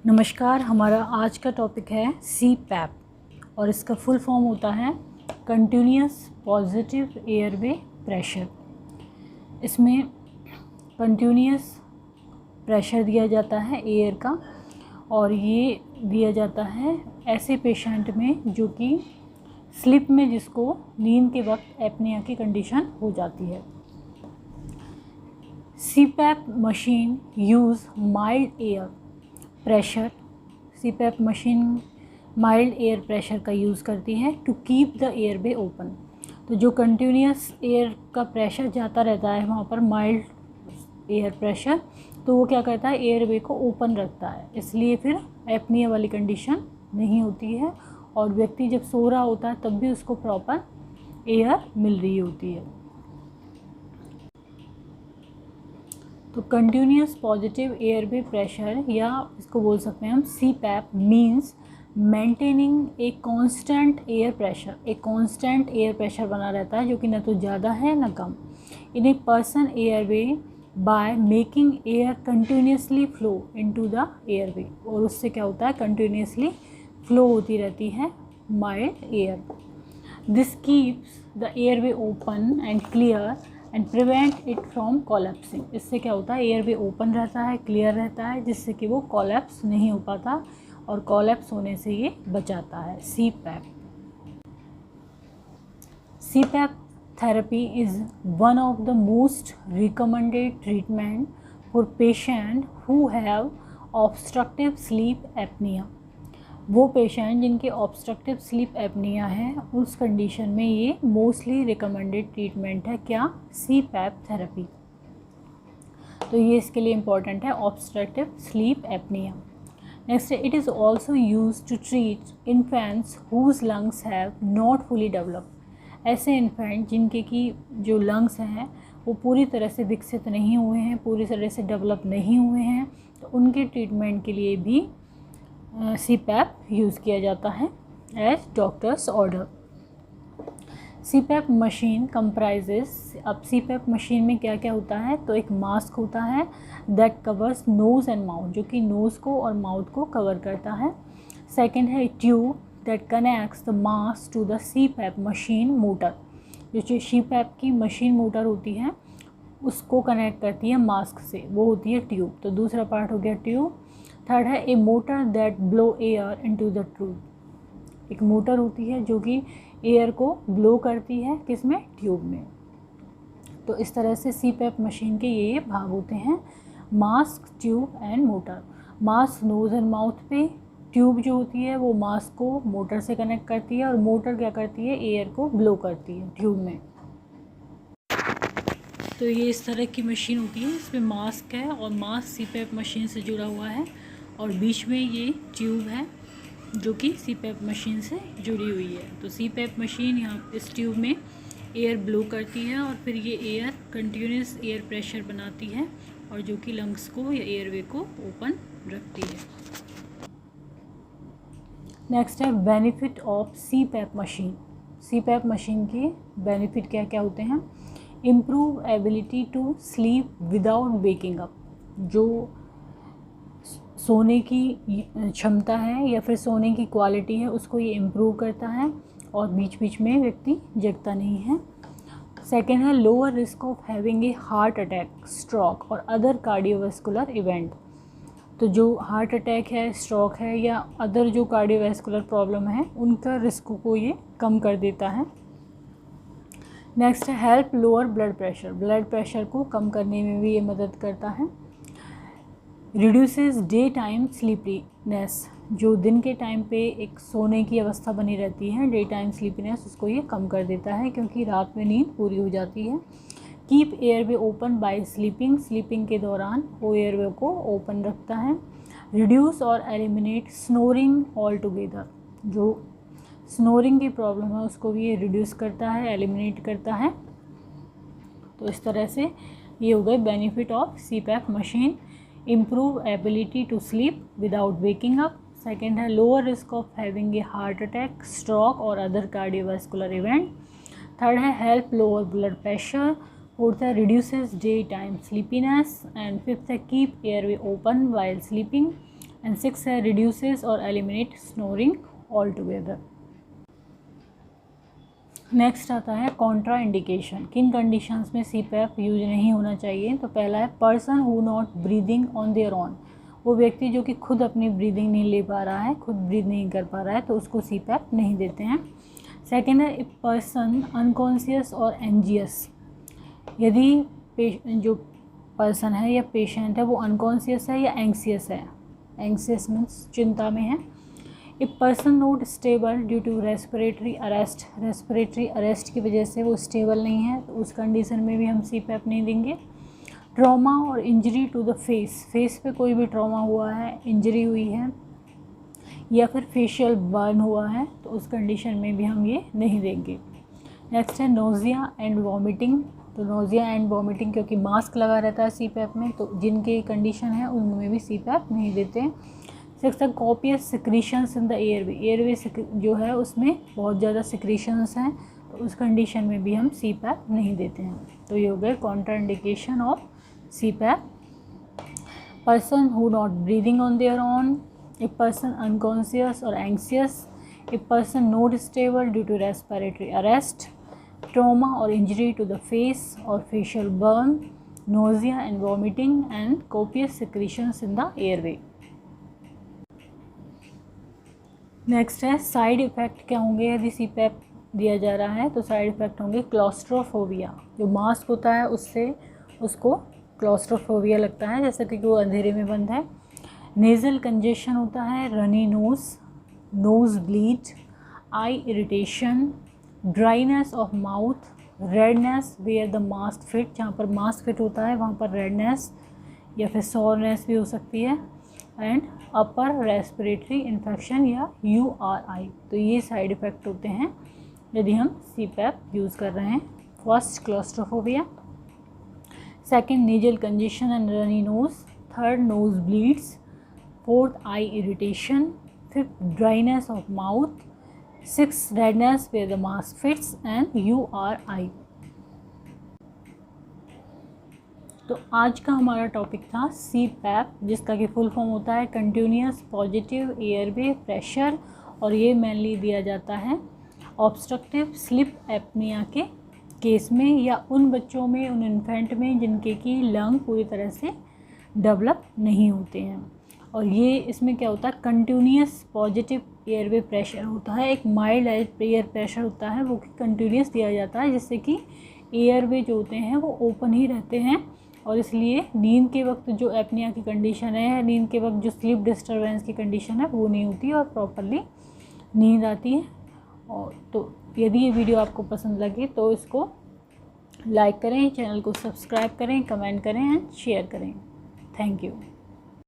नमस्कार। हमारा आज का टॉपिक है सी पैप और इसका फुल फॉर्म होता है कंटिन्यूस पॉजिटिव एयरवे प्रेशर। इसमें कंटिन्यूस प्रेशर दिया जाता है एयर का और ये दिया जाता है ऐसे पेशेंट में जो कि स्लीप में, जिसको नींद के वक्त एपनिया की कंडीशन हो जाती है। CPAP machine use mild air pressure. CPAP machine mild air pressure का यूज़ करती है to keep the airway open. तो जो कंटिन्यूस एयर का प्रेशर जाता रहता है वहाँ पर माइल्ड एयर प्रेशर, तो वो क्या करता है, एयरवे को ओपन रखता है, इसलिए फिर एपनिया वाली कंडीशन नहीं होती है और व्यक्ति जब सो रहा होता है तब भी उसको प्रॉपर एयर मिल रही होती है। तो कंटिन्यूस पॉजिटिव एयरवे प्रेशर, या इसको बोल सकते हैं हम CPAP, means maintaining a constant air pressure. एक कांस्टेंट एयर प्रेशर बना रहता है जो कि न तो ज़्यादा है न कम in a person airway by making air continuously flow into the airway. और उससे क्या होता है, कंटिन्यूसली फ्लो होती रहती है mild air. This keeps the airway open and clear and prevent it from collapsing. इससे क्या होता है, एयरवे ओपन रहता है, क्लियर रहता है, जिससे कि वो कोलैप्स नहीं हो पाता और कोलैप्स होने से ये बचाता है CPAP। CPAP therapy is one of the most recommended treatment for patient who have obstructive sleep apnea। वो पेशेंट जिनके ऑब्स्ट्रक्टिव स्लीप एपनिया है, उस कंडीशन में ये मोस्टली रिकमेंडेड ट्रीटमेंट है क्या, CPAP थेरेपी। तो ये इसके लिए इम्पॉर्टेंट है, obstructive sleep apnea. Next, it is also use to treat infants whose lungs have not fully developed. ऐसे इन्फेंट जिनके की जो लंग्स हैं वो पूरी तरह से विकसित नहीं हुए हैं, पूरी तरह से डेवलप नहीं हुए हैं, तो उनके ट्रीटमेंट के लिए भी CPAP यूज़ किया जाता है as doctors order. CPAP machine comprises, अब CPAP मशीन में क्या क्या होता है, तो एक मास्क होता है that covers nose and mouth, जो कि नोज़ को और माउथ को कवर करता है। सेकंड है tube that connects the mask to the CPAP machine motor. जो CPAP की मशीन मोटर होती है उसको कनेक्ट करती है मास्क से, वो होती है ट्यूब। तो दूसरा पार्ट हो गया ट्यूब। थर्ड है a motor that blow air into the tube. एक मोटर होती है जो कि एयर को ब्लो करती है, किसमें, ट्यूब में। तो इस तरह से CPAP मशीन के ये भाग होते हैं, mask, tube and motor. Mask nose and mouth पे, ट्यूब जो होती है वो मास्क को मोटर से कनेक्ट करती है और मोटर क्या करती है, एयर को ब्लो करती है ट्यूब में। तो ये इस तरह की मशीन होती है, इसमें मास्क है और मास्क CPAP मशीन से जुड़ा हुआ है और बीच में ये ट्यूब है जो कि CPAP मशीन से जुड़ी हुई है। तो CPAP मशीन यहाँ इस ट्यूब में एयर ब्लो करती है और फिर ये एयर कंटिन्यूस एयर प्रेशर बनाती है और जो कि लंग्स को या एयरवे को ओपन रखती है। नेक्स्ट है benefit of CPAP machine. CPAP machine के बेनिफिट क्या क्या होते हैं, improve ability to sleep without waking up. जो सोने की क्षमता है या फिर सोने की क्वालिटी है उसको ये इम्प्रूव करता है और बीच बीच में व्यक्ति जगता नहीं है। सेकेंड है lower risk of having a heart attack, stroke और अदर कार्डियोवैस्कुलर इवेंट। तो जो हार्ट अटैक है, स्ट्रोक है या अदर जो कार्डियोवैस्कुलर प्रॉब्लम है उनका रिस्क को ये कम कर देता है। नेक्स्ट है help lower blood pressure. Blood pressure को कम करने में भी ये मदद करता है। Reduces day time sleepiness. जो दिन के टाइम पे एक सोने की अवस्था बनी रहती है, डे टाइम स्लीपीनेस, उसको ये कम कर देता है क्योंकि रात में नींद पूरी हो जाती है। Keep airway open by sleeping. Sleeping के दौरान वो एयरवे को ओपन रखता है। रिड्यूस और एलिमिनेट स्नोरिंग ऑल टुगेदर। जो स्नोरिंग की प्रॉब्लम है उसको भी ये रिड्यूस करता है, एलिमिनेट करता है। तो इस तरह से ये हो गए benefit of CPAP machine. Improve ability to sleep without waking up. Second है lower risk of having a heart attack, stroke और अदर कार्डियोवैस्कुलर इवेंट। थर्ड है help lower blood pressure. Fourth है reduces day time sleepiness and fifth है keep airway open while sleeping. And 6 है reduces और eliminate snoring all together. Next आता है contraindication, किन conditions में CPAP यूज नहीं होना चाहिए। तो पहला है person who not breathing on there on, वो व्यक्ति जो कि खुद अपनी ब्रीदिंग नहीं ले पा रहा है, खुद ब्रीद नहीं कर पा रहा है, तो उसको CPAP नहीं देते हैं। सेकेंड है ए पर्सन अनकॉन्शियस और एंजियस, यदि जो पर्सन है या पेशेंट है वो अनकॉन्शियस है या एंग्सियस है, एंग्सियस मीन्स चिंता में है। A person not stable due to respiratory arrest, respiratory arrest की वजह से वो स्टेबल नहीं है, तो उस कंडीशन में भी हम CPAP नहीं देंगे। ट्रॉमा और injury to the face, face पे कोई भी ट्रॉमा हुआ है, इंजरी हुई है या फिर फेशियल बर्न हुआ है, तो उस कंडीशन में भी हम ये नहीं देंगे। नेक्स्ट है नोज़िया एंड वॉमिटिंग, तो नोज़िया एंड वॉमिटिंग क्योंकि मास्क लगा रहता है CPAP में, तो जिनके कंडीशन है उनमें भी CPAP नहीं देते। सिक्स है copious secretions in the airway, airway जो है उसमें बहुत ज़्यादा सिक्रीशंस हैं, तो उस कंडीशन में भी हम CPAP नहीं देते हैं। तो ये हो गए contraindication of CPAP। Person who not breathing on there on, a person unconscious और anxious, a person not stable due to respiratory arrest, trauma और इंजरी टू द फेस और facial burn, nausea and vomiting and copious secretions in the airway. Next है side effect क्या होंगे यदि CPAP दिया जा रहा है। तो साइड इफ़ेक्ट होंगे क्लॉस्ट्रोफोबिया, जो मास्क होता है उससे उसको क्लॉस्ट्रोफोबिया लगता है, जैसे कि वो अंधेरे में बंद है। नेज़ल कंजेशन होता है, runny nose bleed, eye irritation, dryness of mouth, redness where the mask fit, जहाँ पर मास्क फिट होता है वहाँ पर रेडनेस या फिर सोरनेस भी हो सकती है, एंड अपर रेस्पिरेटरी इन्फेक्शन या URI। तो ये साइड इफ़ेक्ट होते हैं यदि हम CPAP यूज़ कर रहे हैं। First claustrophobia, second nasal congestion and runny nose, third nose bleeds, fourth eye irritation, fifth dryness of mouth, six redness where the mask fits and URI। तो आज का हमारा टॉपिक था CPAP, जिसका कि फुल फॉर्म होता है कंटिन्यूअस पॉजिटिव एयरवे प्रेशर, और ये मेनली दिया जाता है ऑब्स्ट्रक्टिव स्लीप एपनिया के केस में या उन बच्चों में, उन इन्फेंट में जिनके कि लंग पूरी तरह से डेवलप नहीं होते हैं। और ये इसमें क्या होता है, कंटिन्यूअस पॉजिटिव एयरवे प्रेशर होता है, एक माइल्ड एयर प्रेशर होता है वो कि कंटिन्यूअस दिया जाता है, जिससे कि एयरवे जो होते हैं वो ओपन ही रहते हैं, और इसलिए नींद के वक्त जो एपनिया की कंडीशन है, नींद के वक्त जो स्लीप डिस्टर्बेंस की कंडीशन है वो नहीं होती और प्रॉपरली नींद आती है। और तो यदि ये वीडियो आपको पसंद लगे तो इसको लाइक करें, चैनल को सब्सक्राइब करें, कमेंट करें एंड शेयर करें। Thank you.